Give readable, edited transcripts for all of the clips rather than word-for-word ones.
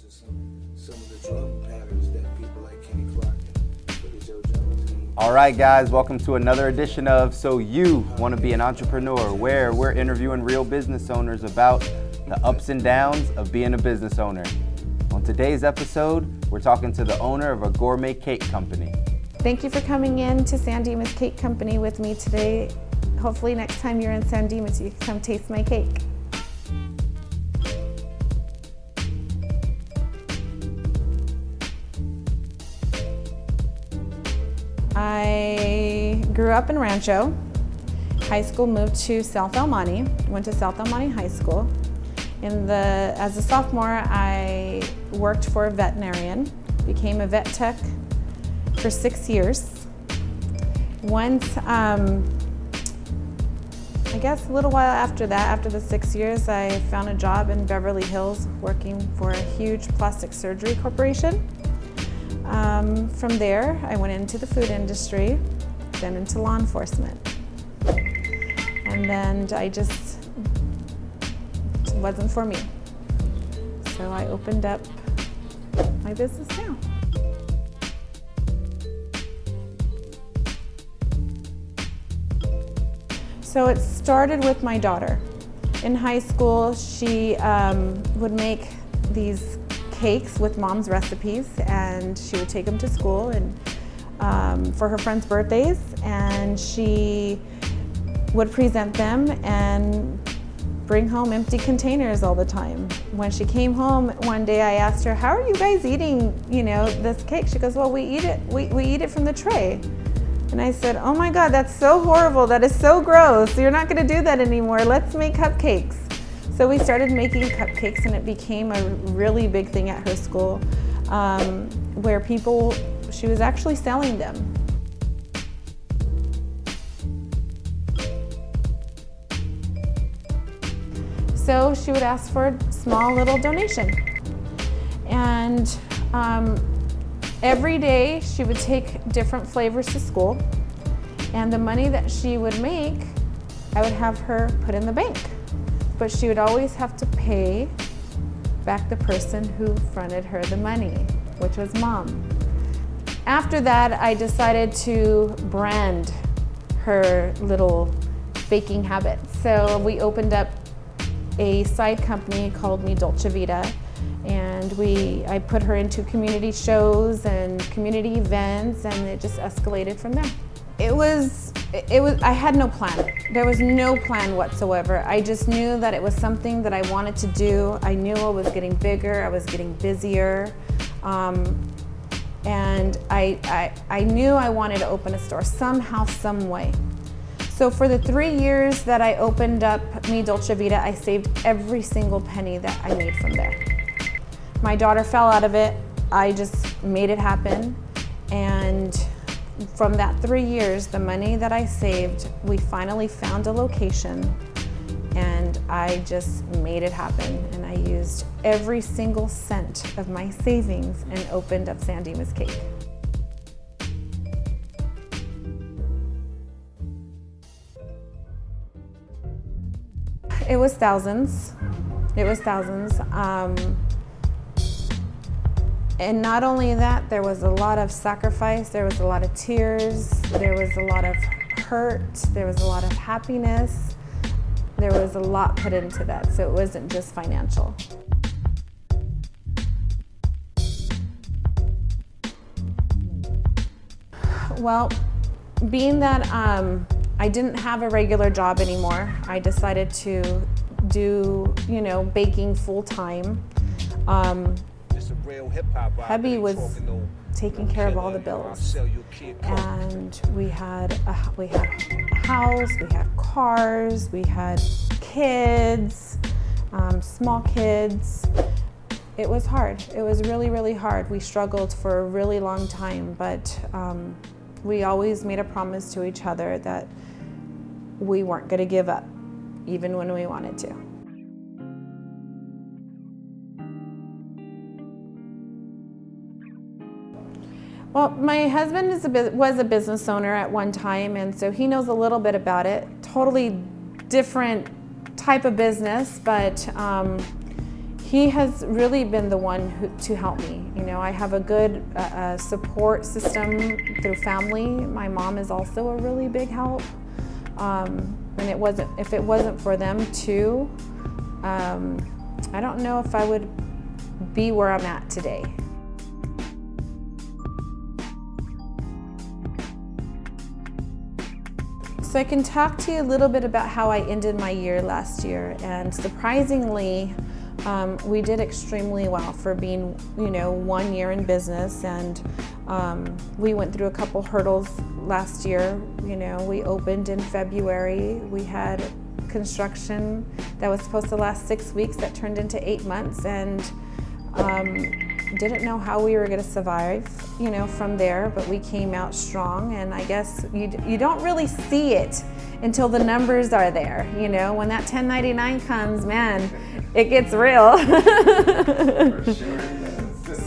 to some of the drum patterns that people like Kenny Clark and Billy Joe Jones. All right, guys, welcome to another edition of So You Want to Be an Entrepreneur, where we're interviewing real business owners about the ups and downs of being a business owner. On today's episode, we're talking to the owner of a gourmet cake company. Thank you for coming in to San Dimas Cake Company with me today. Hopefully next time you're in San Dimas, you can come taste my cake. I grew up in Rancho. High school moved to South El Monte, went to South El Monte High School. As a sophomore, I worked for a veterinarian, became a vet tech for 6 years. Once, I guess a little while after that, after the 6 years, I found a job in Beverly Hills working for a huge plastic surgery corporation. From there, I went into the food industry, then into law enforcement. And then it wasn't for me. So I opened up my business now. So it started with my daughter. In high school, she would make these cakes with mom's recipes, and she would take them to school and for her friends' birthdays, and she would present them and bring home empty containers all the time. When she came home one day, I asked her, "How are you guys eating, this cake?" She goes, "Well, we eat it from the tray." And I said, "Oh my God, that's so horrible. That is so gross. You're not going to do that anymore. Let's make cupcakes." So we started making cupcakes, and it became a really big thing at her school, where she was actually selling them. So she would ask for a small little donation. And every day she would take different flavors to school, and the money that she would make, I would have her put in the bank. But she would always have to pay back the person who fronted her the money, which was mom. After that, I decided to brand her little baking habits. So we opened up a side company called Dolce Vita, and I put her into community shows and community events, and it just escalated from there. I had no plan. There was no plan whatsoever. I just knew that it was something that I wanted to do. I knew I was getting bigger, I was getting busier, and I knew I wanted to open a store somehow, some way. So for the 3 years that I opened up Dolce Vita, I saved every single penny that I made from there. My daughter fell out of it. I just made it happen, and from that 3 years, the money that I saved, we finally found a location, and I just made it happen. And I used every single cent of my savings and opened up San Dimas Cake. It was thousands. And not only that, there was a lot of sacrifice, there was a lot of tears, there was a lot of hurt, there was a lot of happiness. There was a lot put into that, so it wasn't just financial. Well, being that I didn't have a regular job anymore, I decided to do, baking full time. Hubby was taking care of all the bills, and we had a house, we had cars, we had kids, small kids. It was hard. It was really, really hard. We struggled for a really long time, but we always made a promise to each other that we weren't going to give up, even when we wanted to. Well, my husband was a business owner at one time, and so he knows a little bit about it. Totally different type of business, but he has really been the one to help me. You know, I have a good support system through family. My mom is also a really big help. And if it wasn't for them too, I don't know if I would be where I'm at today. So I can talk to you a little bit about how I ended my year last year, and surprisingly, we did extremely well for being, 1 year in business, and we went through a couple hurdles last year. We opened in February. We had construction that was supposed to last 6 weeks that turned into 8 months, and didn't know how we were going to survive, from there, but we came out strong. And I guess you don't really see it until the numbers are there. When that 1099 comes, man, it gets real. For sure.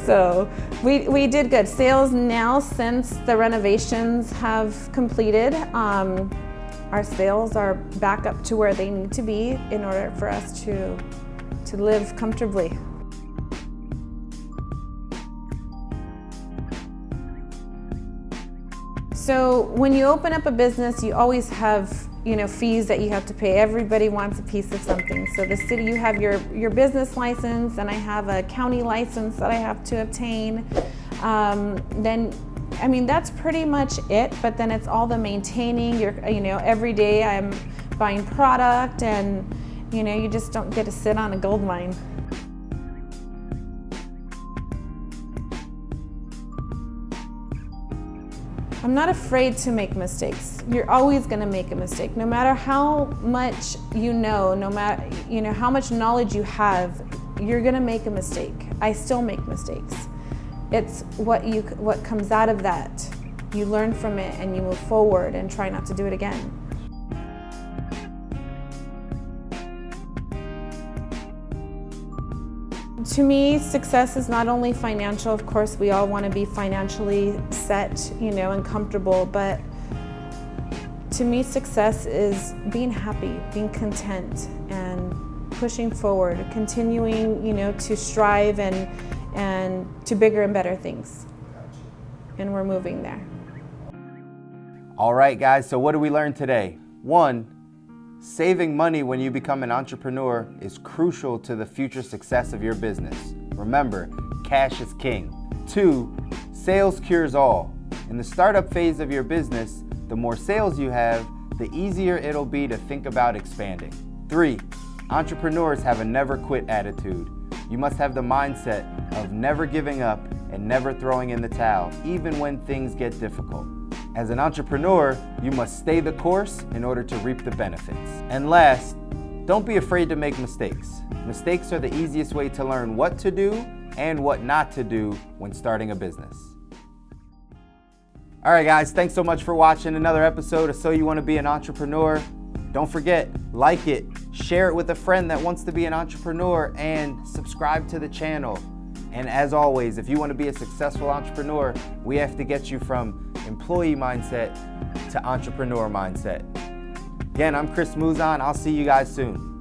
So we did good. Sales now, since the renovations have completed, our sales are back up to where they need to be in order for us to live comfortably. So when you open up a business, you always have, fees that you have to pay. Everybody wants a piece of something. So the city, you have your business license, and I have a county license that I have to obtain. That's pretty much it. But then it's all the maintaining. Every day I'm buying product, and you just don't get to sit on a gold mine. I'm not afraid to make mistakes. You're always going to make a mistake. No matter how much no matter how much knowledge you have, you're going to make a mistake. I still make mistakes. It's what comes out of that. You learn from it and you move forward and try not to do it again. To me, success is not only financial. Of course, we all want to be financially set, and comfortable. But to me, success is being happy, being content, and pushing forward, continuing, to strive and to bigger and better things. And we're moving there. All right, guys. So what did we learn today? 1, saving money when you become an entrepreneur is crucial to the future success of your business. Remember, cash is king. 2, sales cures all. In the startup phase of your business, the more sales you have, the easier it'll be to think about expanding. 3, entrepreneurs have a never quit attitude. You must have the mindset of never giving up and never throwing in the towel, even when things get difficult. As an entrepreneur, you must stay the course in order to reap the benefits. And last, don't be afraid to make mistakes. Mistakes are the easiest way to learn what to do and what not to do when starting a business. All right, guys, thanks so much for watching another episode of So You Want to Be an Entrepreneur. Don't forget, like it, share it with a friend that wants to be an entrepreneur, and subscribe to the channel. And as always, if you want to be a successful entrepreneur, we have to get you from employee mindset to entrepreneur mindset. Again, I'm Chris Muzan. I'll see you guys soon.